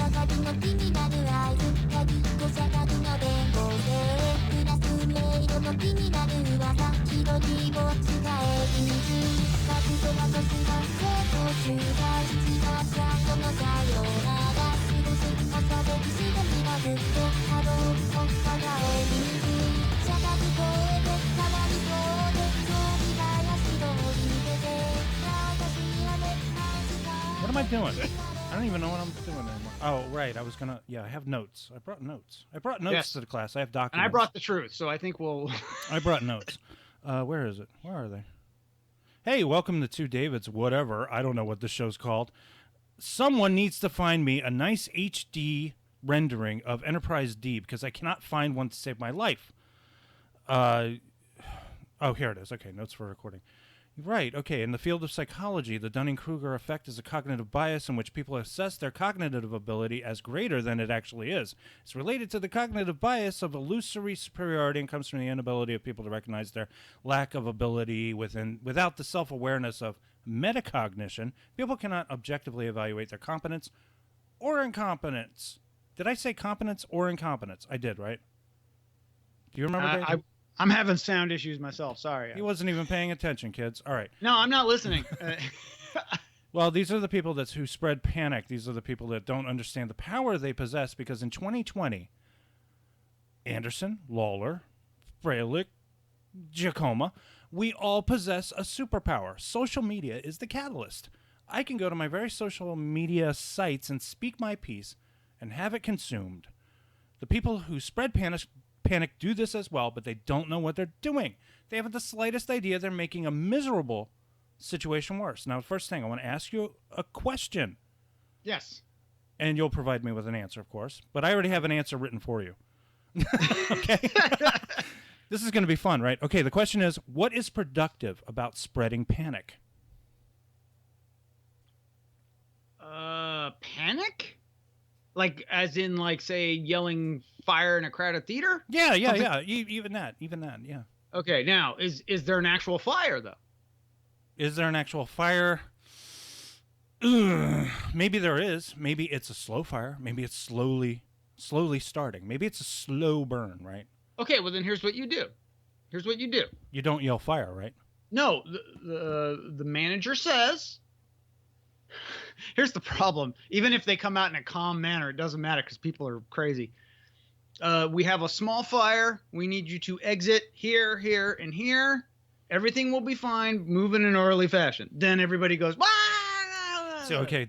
What am I doing? I don't even know what I'm doing anymore. Oh, right. I was going to... Yeah, I have notes. I brought notes. Yes. To the class. I have documents. And I brought the truth, so I think we'll... I brought notes. Where is it? Where are they? Hey, welcome to Two Davids, whatever. I don't know what this show's called. Someone needs to find me a nice HD rendering of Enterprise D because I cannot find one to save my life. Oh, here it is. Okay, notes for recording. Right, okay. In the field of psychology, the Dunning-Kruger effect is a cognitive bias in which people assess their cognitive ability as greater than it actually is. It's related to the cognitive bias of illusory superiority and comes from the inability of people to recognize their lack of ability without the self-awareness of metacognition. People cannot objectively evaluate their competence or incompetence. Did I say competence or incompetence? I did, right? Do you remember, Dave? I'm having sound issues myself. Sorry. He wasn't even paying attention, kids. All right. No, I'm not listening. Well, these are the people who spread panic. These are the people that don't understand the power they possess because in 2020, Anderson, Lawler, Freilich, Giacomo, we all possess a superpower. Social media is the catalyst. I can go to my very social media sites and speak my piece and have it consumed. The people who spread panic do this as well, but they don't know what they're doing. They haven't the slightest idea they're making a miserable situation worse. Now, first thing, I want to ask you a question. Yes. And you'll provide me with an answer, of course. But I already have an answer written for you. Okay? This is going to be fun, right? Okay, the question is, what is productive about spreading panic? Panic? Like, as in, like, say, yelling fire in a crowded theater? Yeah. Even that, yeah. Okay, now, is there an actual fire, though? Is there an actual fire? Maybe there is. Maybe it's a slow fire. Maybe it's slowly starting. Maybe it's a slow burn, right? Okay, well, then here's what you do. You don't yell fire, right? No, the manager says... Here's the problem. Even if they come out in a calm manner, it doesn't matter because people are crazy. We have a small fire. We need you to exit here, here, and here. Everything will be fine. Move in an orderly fashion. Then everybody goes, wah! So, okay,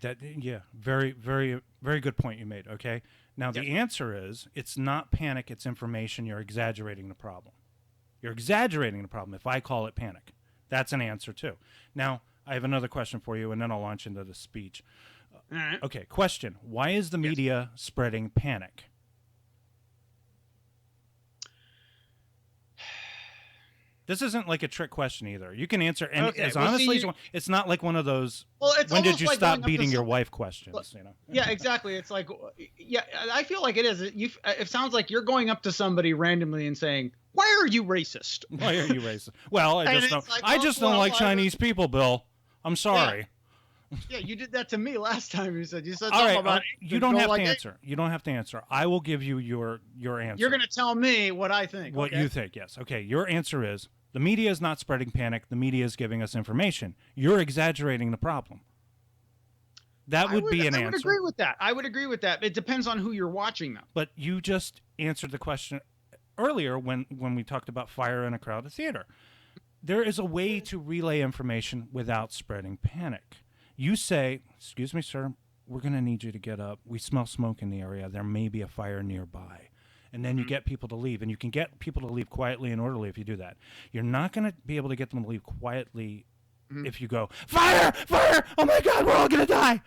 very, very, very good point you made, okay? Now, the answer is, it's not panic, it's information. You're exaggerating the problem. You're exaggerating the problem if I call it panic. That's an answer, too. Now, I have another question for you, and then I'll launch into the speech. All right. Okay, question. Why is the media spreading panic? This isn't like a trick question either. You can answer as honestly as you want. It's not like one of those, it's when did you like stop beating your wife questions, you know? Yeah, exactly. It's like, I feel like it is. It sounds like you're going up to somebody randomly and saying, why are you racist? Why are you racist? Well, I just don't like Chinese people, Bill. I'm sorry. Yeah, you did that to me last time. You said all something right, about you don't have to answer. You don't have to answer. I will give you your answer. You're going to tell me what I think. What you think, yes. Okay, your answer is the media is not spreading panic. The media is giving us information. You're exaggerating the problem. That would be an answer. I would agree with that. It depends on who you're watching, though. But you just answered the question earlier when we talked about fire in a crowded theater. There is a way to relay information without spreading panic. You say, excuse me, sir, we're going to need you to get up. We smell smoke in the area. There may be a fire nearby. And then you get people to leave. And you can get people to leave quietly and orderly if you do that. You're not going to be able to get them to leave quietly if you go, fire, fire, oh my God, we're all going to die.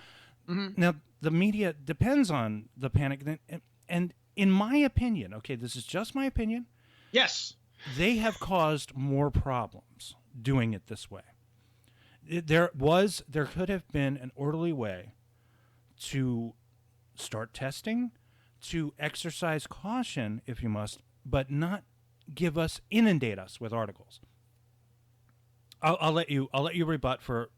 Now, the media depends on the panic. And in my opinion, okay, this is just my opinion. Yes. They have caused more problems doing it this way. There could have been an orderly way to start testing, to exercise caution if you must, but not inundate us with articles. I'll let you rebut for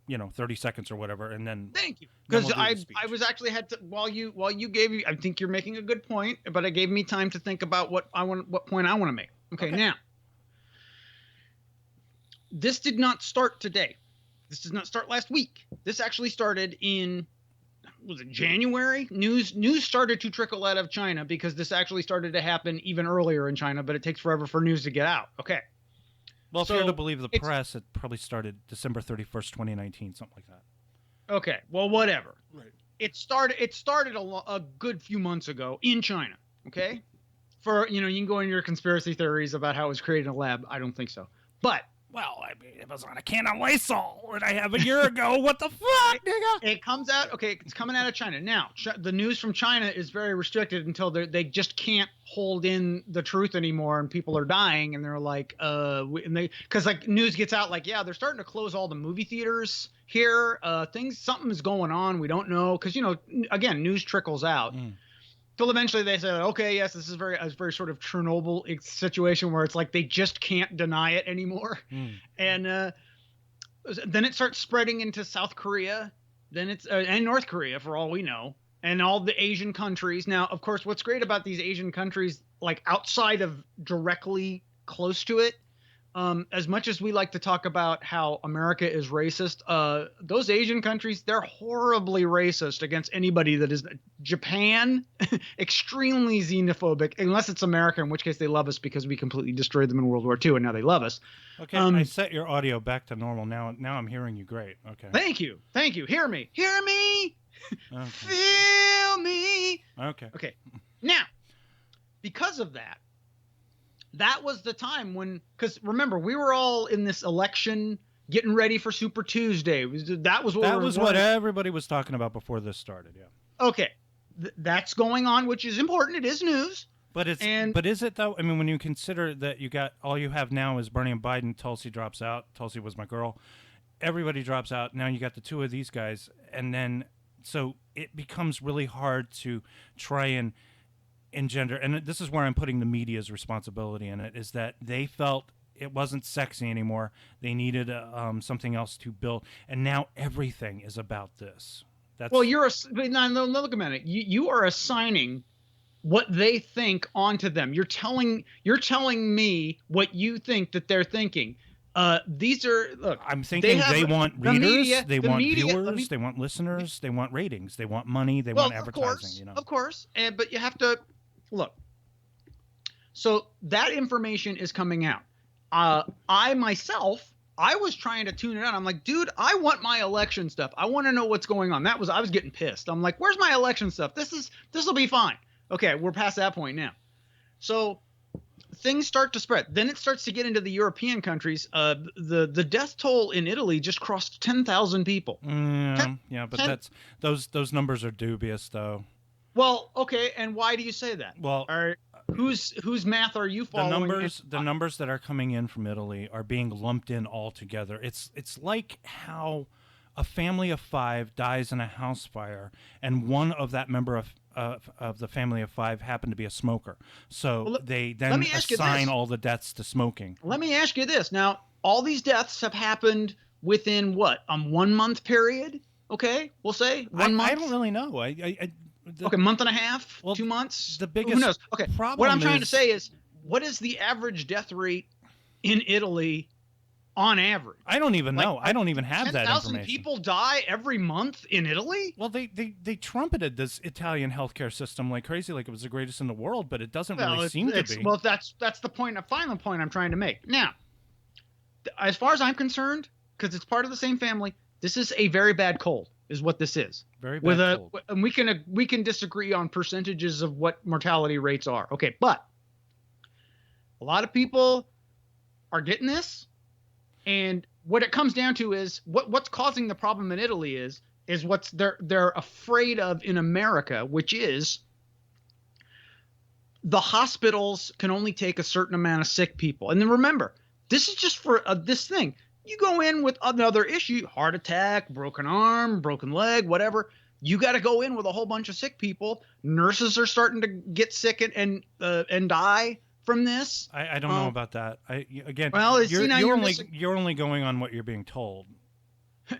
30 seconds or whatever, and then Thank you, then because we'll do the speech. I was actually had to while you gave you. I think you're making a good point, but it gave me time to think about what point I want to make. Okay, now this did not start today. This did not start last week. This actually started in, was it January? News started to trickle out of China because this actually started to happen even earlier in China, but it takes forever for news to get out. Okay. Well, if you're to believe the press, it probably started December 31st, 2019, something like that. Okay. Well, whatever. Right. It started a good few months ago in China. Okay. For, you can go in your conspiracy theories about how it was created in a lab. I don't think so. But well, I mean, it was on a can of Lysol that I have a year ago. What the fuck, nigga? It comes out. Okay, it's coming out of China now. The news from China is very restricted until they just can't hold in the truth anymore, and people are dying, and they're like, because like news gets out, like, yeah, they're starting to close all the movie theaters here. Something is going on. We don't know, because again, news trickles out. Till eventually they say, okay, yes, this is a very sort of Chernobyl situation where it's like they just can't deny it anymore. And then it starts spreading into South Korea, then it's and North Korea for all we know, and all the Asian countries. Now, of course, what's great about these Asian countries, like outside of directly close to it, as much as we like to talk about how America is racist, those Asian countries, they're horribly racist against anybody that is. Japan, extremely xenophobic, unless it's America, in which case they love us because we completely destroyed them in World War II, and now they love us. Okay, I set your audio back to normal. Now I'm hearing you great. Okay. Thank you. Hear me. Okay. Feel me. Okay. Now, because of that, that was the time when, because remember, we were all in this election getting ready for Super Tuesday. That was what everybody was talking about before this started. Yeah. Okay. That's going on, which is important. It is news. But is it though? I mean, when you consider that all you have now is Bernie and Biden, Tulsi drops out. Tulsi was my girl. Everybody drops out. Now you got the two of these guys. And then, so it becomes really hard to try and engender. And this is where I'm putting the media's responsibility in it, is that they felt it wasn't sexy anymore. They needed something else to build. And now everything is about this. Well, look a minute. You are assigning what they think onto them. You're telling me what you think that they're thinking. These are, look. I'm thinking they want readers, they want viewers, they want listeners, they want ratings, they want money, they want advertising. Of course, but you have to look. So that information is coming out. I myself, I was trying to tune it out. I'm like, dude, I want my election stuff. I want to know what's going on. I was getting pissed. I'm like, where's my election stuff? This will be fine. Okay, we're past that point now. So things start to spread. Then it starts to get into the European countries. The death toll in Italy just crossed 10,000 people. But those numbers are dubious, though. Well, okay, and why do you say that? Well, whose math are you following? The numbers that are coming in from Italy are being lumped in all together. It's like how a family of 5 dies in a house fire, and one of that member of the family of 5 happened to be a smoker. So they then assign all the deaths to smoking. Let me ask you this. Now, all these deaths have happened within what? 1 month period? Okay, we'll say 1 month. I don't really know. Okay, month and a half, 2 months. The biggest who knows? Okay, problem what I'm trying to say is, what is the average death rate in Italy on average? I don't even know. I don't even have that information. 10,000 people die every month in Italy? Well, they trumpeted this Italian healthcare system like crazy, like it was the greatest in the world, but it doesn't really seem to be. Well, that's the point. A final point I'm trying to make. Now, as far as I'm concerned, because it's part of the same family, this is a very bad cold. Is what this is. Very bad cold. And we can disagree on percentages of what mortality rates are. Okay, but a lot of people are getting this, and what it comes down to is what's causing the problem in Italy is what's they're afraid of in America, which is the hospitals can only take a certain amount of sick people. And then remember, this is just for this thing. You go in with another issue, heart attack, broken arm, broken leg, whatever. You got to go in with a whole bunch of sick people. Nurses are starting to get sick and die from this. I don't know about that. You're only going on what you're being told.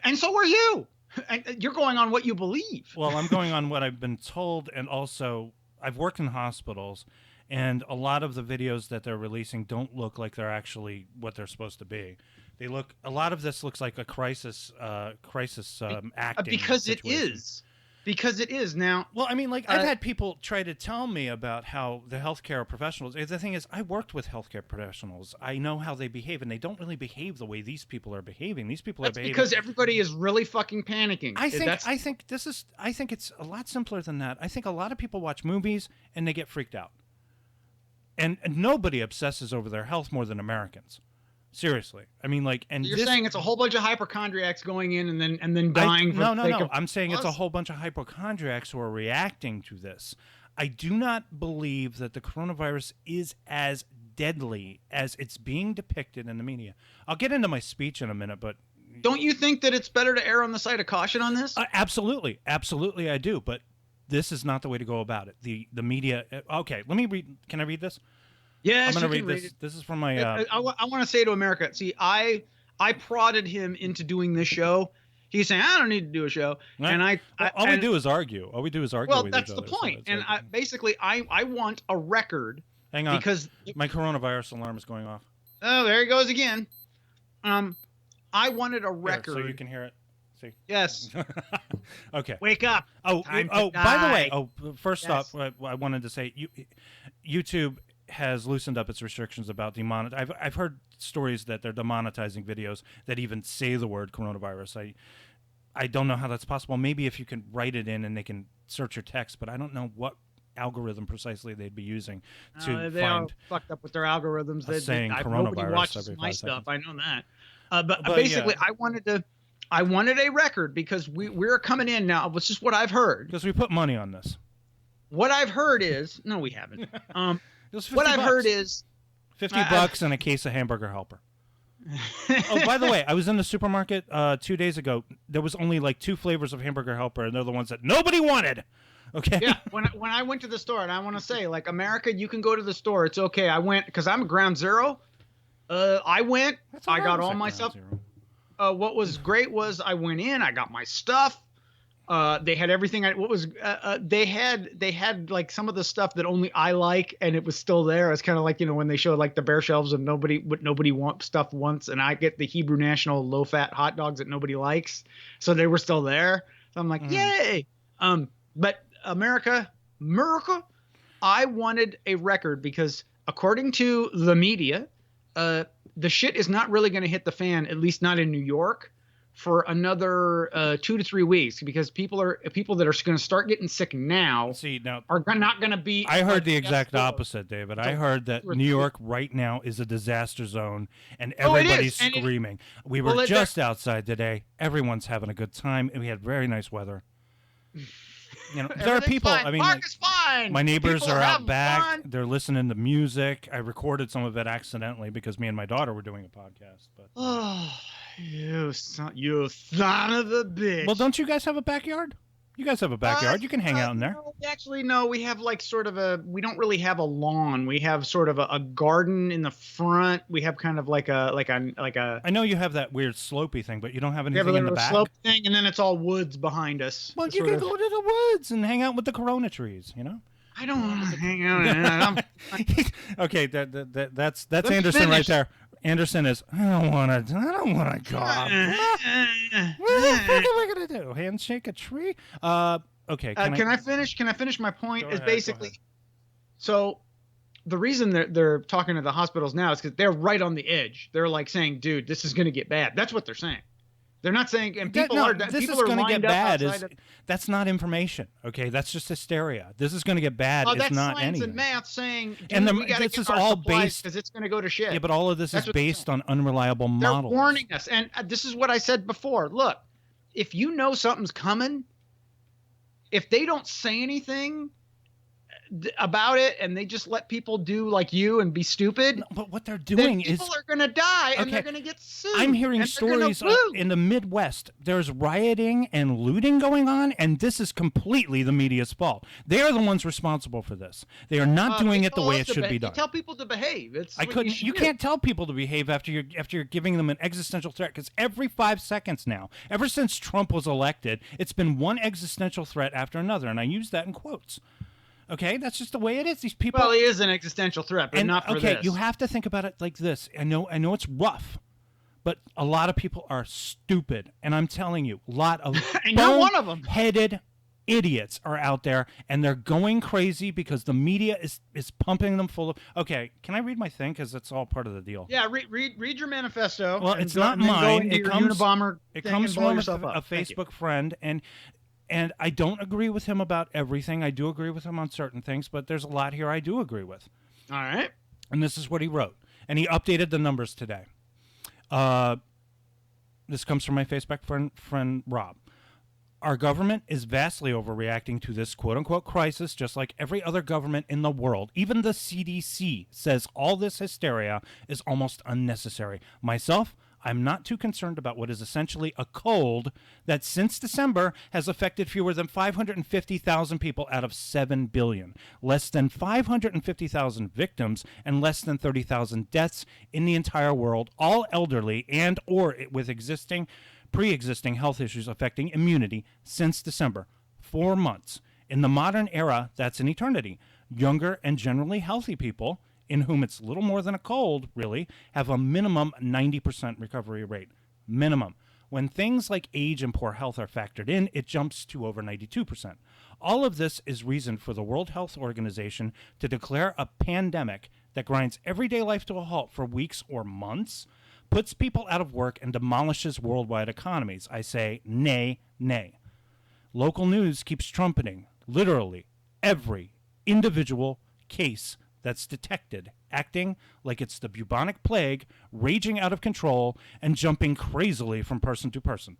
And so are you. And you're going on what you believe. Well, I'm going on what I've been told, and also I've worked in hospitals, and a lot of the videos that they're releasing don't look like they're actually what they're supposed to be. They look. A lot of this looks like a crisis acting Because situation. it is. Because it is now. Well, I mean, like I've had people try to tell me about how the healthcare professionals. The thing is, I worked with healthcare professionals. I know how they behave, and they don't really behave the way these people are behaving. These people are behaving because everybody is really fucking panicking. I think it's a lot simpler than that. I think a lot of people watch movies and they get freaked out, and nobody obsesses over their health more than Americans. Seriously, I mean, like, and you're saying it's a whole bunch of hypochondriacs going in and then dying. No. I'm saying it's a whole bunch of hypochondriacs who are reacting to this. I do not believe that the coronavirus is as deadly as it's being depicted in the media. I'll get into my speech in a minute, but don't you think that it's better to err on the side of caution on this? Absolutely, I do. But this is not the way to go about it. The media. Okay, let me read. Can I read this? Yes, I'm going to read this. This is from my. I want to say to America. See, I prodded him into doing this show. He's saying I don't need to do a show, right. and all we do is argue. All we do is argue. Well, with that's each the other, point. So and I want a record. Hang on, because my coronavirus alarm is going off. Oh, there he goes again. I wanted a record. Here, so you can hear it. See. Yes. Okay. Wake up. By the way, first off, I wanted to say YouTube has loosened up its restrictions about I've heard stories that they're demonetizing videos that even say the word coronavirus. I don't know how that's possible. Maybe if you can write it in and they can search your text, but I don't know what algorithm precisely they'd be using to they find. Are fucked up with their algorithms. Saying nobody coronavirus watches every my 5 stuff. seconds. I know that. But basically, yeah. I wanted a record because we're coming in now. Which is what I've heard. Because we put money on this. What I've heard is no, we haven't. What I've heard is $50 and a case of hamburger helper. Oh, by the way, I was in the supermarket 2 days ago. There was only like 2 flavors of hamburger helper, and they're the ones that nobody wanted. Okay. Yeah. When I went to the store, and I want to say, like, America, you can go to the store. It's okay. I went because I'm ground zero. I went. I got all my stuff. What was great was I went in. I got my stuff. They had everything. They had like some of the stuff that only I like, and it was still there. It's kind of like, when they showed like the bare shelves of nobody wants stuff once, and I get the Hebrew National low fat hot dogs that nobody likes, so they were still there. So I'm like, yay! But America, I wanted a record because according to the media, the shit is not really going to hit the fan, at least not in New York, for another 2 to 3 weeks, because people that are going to start getting sick now are not going to be. I heard the exact opposite, David. I heard that New York right now is a disaster zone, and everybody's screaming. We were just outside today. Everyone's having a good time, and we had very nice weather. There are people. Fine. I mean, Mark is fine. My neighbors people are out back. Fun. They're listening to music. I recorded some of it accidentally because me and my daughter were doing a podcast. But you son of a bitch. Well, don't you guys have a backyard? You guys have a backyard. You can hang out in there. No, we have like we don't really have a lawn. We have sort of a garden in the front. We have kind of like a. I know you have that weird slopey thing, but you don't have anything in the back. Slope thing, and then it's all woods behind us. Well, you can go to the woods and hang out with the corona trees. I don't want to hang out. Okay, that's Anderson right there. Anderson is. I don't want to go. What the fuck am I gonna do? Handshake a tree? Okay. Can I finish? Can I finish my point? Is basically, so the reason they're talking to the hospitals now is because they're right on the edge. They're like saying, "Dude, this is gonna get bad." That's what they're saying. They're not saying, and people are. This people is going to get bad. That's not information. Okay, that's just hysteria. This is going to get bad. It's not anything. And math saying, and this is all based because it's going to go to shit. Yeah, but all of this is based on unreliable models. They're warning us, and this is what I said before. Look, if you know something's coming, if they don't say anything, about it, and they just let people do like you and be stupid, No, but what they're then doing people is are going to die and okay. they're going to get sued. I'm hearing and they're gonna stories lose. in the Midwest. There's rioting and looting going on, and this is completely the media's fault. They are the ones responsible for this. They are not doing it the way it should be done. You tell people to behave. It's I what couldn't. You do. can't tell people to behave after you're giving them an existential threat. Because every 5 seconds now, ever since Trump was elected, it's been one existential threat after another, and I use that in quotes. Okay, that's just the way it is. These people. Well, he is an existential threat, but not for this. You have to think about it like this. I know it's rough, but a lot of people are stupid, and I'm telling you, a lot of and you're one of them. Headed idiots are out there, and they're going crazy because the media is pumping them full of. Okay, can I read my thing? Because it's all part of the deal. Yeah, read your manifesto. Well, it's not mine. It comes from a Facebook friend, and I don't agree with him about everything. I do agree with him on certain things, but there's a lot here I do agree with. All right. And this is what he wrote. And he updated the numbers today. This comes from my Facebook friend Rob. Our government is vastly overreacting to this quote-unquote crisis, just like every other government in the world. Even the CDC says all this hysteria is almost unnecessary. Myself, I'm not too concerned about what is essentially a cold that since December has affected fewer than 550,000 people out of 7 billion, less than 550,000 victims, and less than 30,000 deaths in the entire world, all elderly and or with pre-existing health issues affecting immunity since December. 4 months. In the modern era, that's an eternity. Younger and generally healthy people, in whom it's little more than a cold, really, have a minimum 90% recovery rate. Minimum. When things like age and poor health are factored in, it jumps to over 92%. All of this is reason for the World Health Organization to declare a pandemic that grinds everyday life to a halt for weeks or months, puts people out of work, and demolishes worldwide economies. I say, nay, nay. Local news keeps trumpeting, literally, every individual case that's detected, acting like it's the bubonic plague, raging out of control, and jumping crazily from person to person.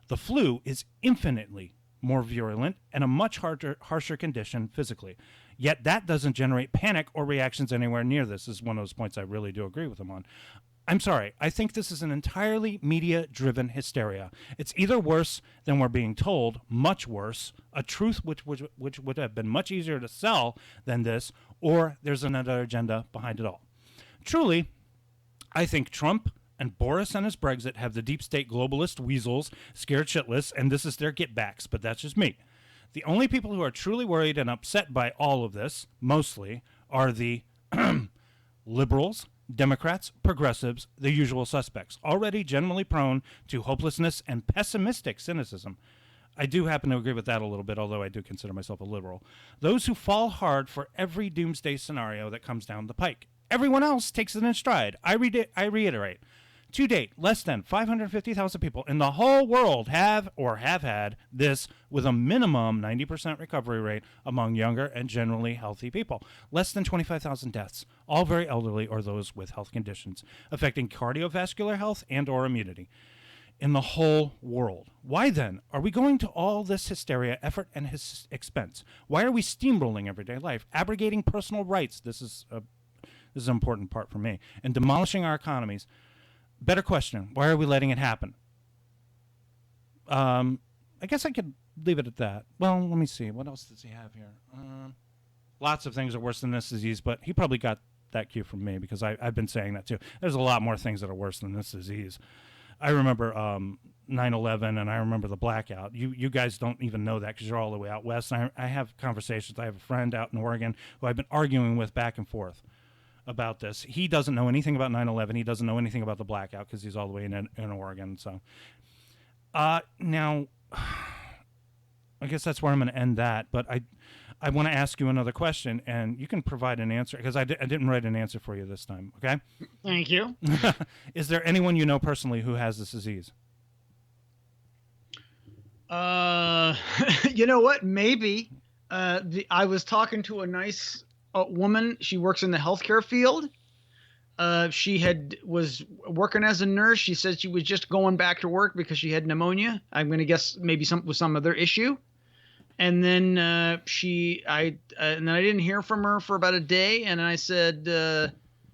The flu is infinitely more virulent and a much harsher condition physically. Yet that doesn't generate panic or reactions anywhere near this. This is one of those points I really do agree with him on. I'm sorry. I think this is an entirely media-driven hysteria. It's either worse than we're being told, much worse, a truth which would have been much easier to sell than this, or there's another agenda behind it all. Truly, I think Trump and Boris and his Brexit have the deep state globalist weasels scared shitless, and this is their get-backs, but that's just me. The only people who are truly worried and upset by all of this, mostly, are the liberals, Democrats, progressives, the usual suspects, already generally prone to hopelessness and pessimistic cynicism. I do happen to agree with that a little bit, although I do consider myself a liberal. Those who fall hard for every doomsday scenario that comes down the pike. Everyone else takes it in stride. I reiterate. To date, less than 550,000 people in the whole world have had this, with a minimum 90% recovery rate among younger and generally healthy people. Less than 25,000 deaths, all very elderly or those with health conditions affecting cardiovascular health and or immunity in the whole world. Why then are we going to all this hysteria, effort, and expense? Why are we steamrolling everyday life, abrogating personal rights? This is an important part for me, and demolishing our economies. Better question, why are we letting it happen? I guess I could leave it at that. Well, let me see. What else does he have here? Lots of things are worse than this disease, but he probably got that cue from me because I've been saying that too. There's a lot more things that are worse than this disease. I remember 9/11, and I remember the blackout. You guys don't even know that because you're all the way out west. I have conversations. I have a friend out in Oregon who I've been arguing with back and forth about this. He doesn't know anything about 9/11. He doesn't know anything about the blackout because he's all the way in Oregon. So now, I guess that's where I'm going to end that. But I want to ask you another question, and you can provide an answer because I didn't write an answer for you this time. Okay? Thank you. Is there anyone you know personally who has this disease? You know what? Maybe. I was talking to a nice woman. She works in the healthcare field. She was working as a nurse. She said she was just going back to work because she had pneumonia. I'm going to guess maybe with some other issue. And then and then I didn't hear from her for about a day, and I said,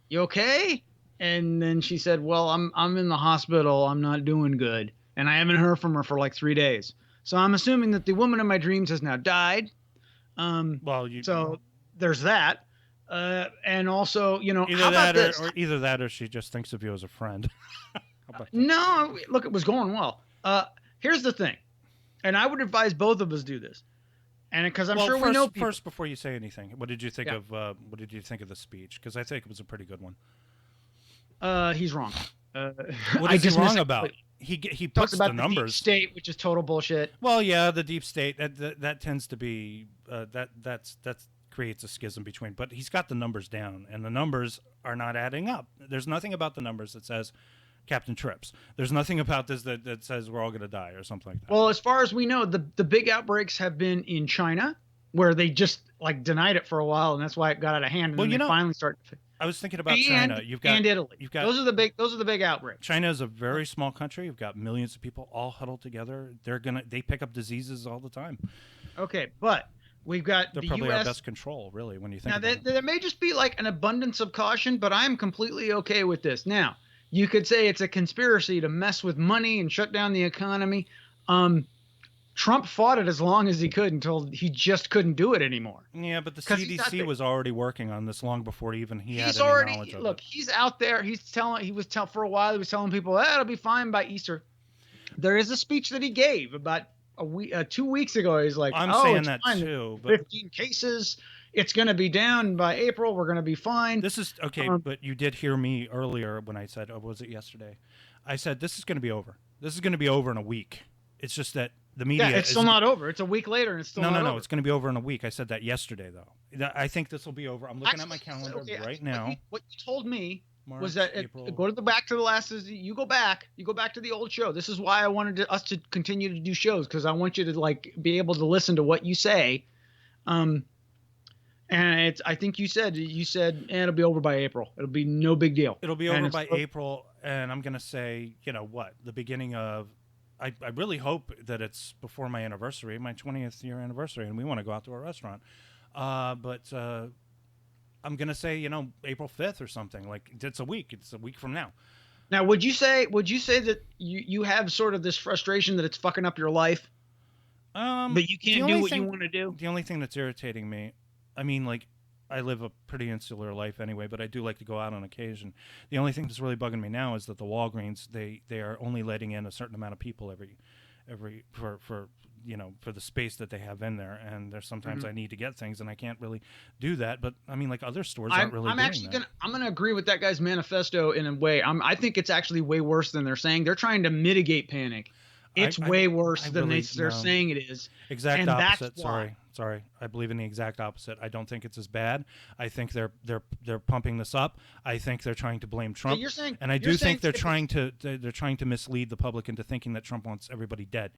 "You okay?" And then she said, "Well, I'm in the hospital. I'm not doing good." And I haven't heard from her for like 3 days. So I'm assuming that the woman of my dreams has now died. Well, So there's that. And also, either how about that this? or either that or she just thinks of you as a friend. How about that? No, look, it was going well. Here's the thing, and I would advise both of us do this. And because I'm sure we know people. First, before you say anything, what did you think Yeah. of the speech? Because I think it was a pretty good one. He's wrong. What I is he dismiss wrong it about? completely. He Talks puts about the the numbers. deep state, which is total bullshit. Well, yeah, the deep state that tends to be that's creates a schism between. But he's got the numbers down, and the numbers are not adding up. There's nothing about the numbers that says Captain Trips. There's nothing about this that says we're all going to die or something like that. Well, as far as we know, the big outbreaks have been in China, where they just like denied it for a while, and that's why it got out of hand. And Well, then they finally started. I was thinking about China. And Italy. You've got those are the big outbreaks. China is a very small country. You've got millions of people all huddled together. They pick up diseases all the time. Okay, but we've got They're the probably U.S. our best control, really, when you think Now, about it. there may just be like an abundance of caution, but I'm completely okay with this. Now, you could say it's a conspiracy to mess with money and shut down the economy. Trump fought it as long as he could until he just couldn't do it anymore. Yeah, but the 'Cause he's out CDC there. was already working on this long before even he had He's any already knowledge of look. it. He's out there. For a while. He was telling people, it'll be fine by Easter. There is a speech that he gave about a week, 2 weeks ago. He's like, I'm "Oh, saying it's that fine. too, but 15 cases. It's going to be down by April. We're going to be fine." this is okay. But you did hear me earlier when I said, was it yesterday? I said this is going to be over. This is going to be over in a week. It's just that the media. Yeah, it's still not over. It's a week later, and it's still not over. No. It's going to be over in a week. I said that yesterday, though. I think this will be over. I'm looking at my calendar right now. What you told me March, was that April. back to the last. You go back to the old show. This is why I wanted us to continue to do shows, because I want you to like be able to listen to what you say. And I think you said it'll be over by April. It'll be no big deal. It'll be over by April, and I'm going to say, the beginning of. I really hope that it's before my anniversary, my 20th year anniversary, and we want to go out to a restaurant. But I'm going to say, April 5th or something. Like, it's a week. It's a week from now. Now, would you say that you have sort of this frustration that it's fucking up your life? But you can't do what you want to do? The only thing that's irritating me, I mean, like, I live a pretty insular life anyway, but I do like to go out on occasion. The only thing that's really bugging me now is that the Walgreens, they are only letting in a certain amount of people every for the space that they have in there, and there's sometimes I need to get things and I can't really do that. But I mean, like, other stores aren't really doing that. I'm gonna agree with that guy's manifesto in a way. I think it's actually way worse than they're saying. They're trying to mitigate panic. It's way worse than they're saying it is. Exact opposite. Sorry. I believe in the exact opposite. I don't think it's as bad. I think they're pumping this up. I think they're trying to blame Trump. So I do think they're trying to mislead the public into thinking that Trump wants everybody dead.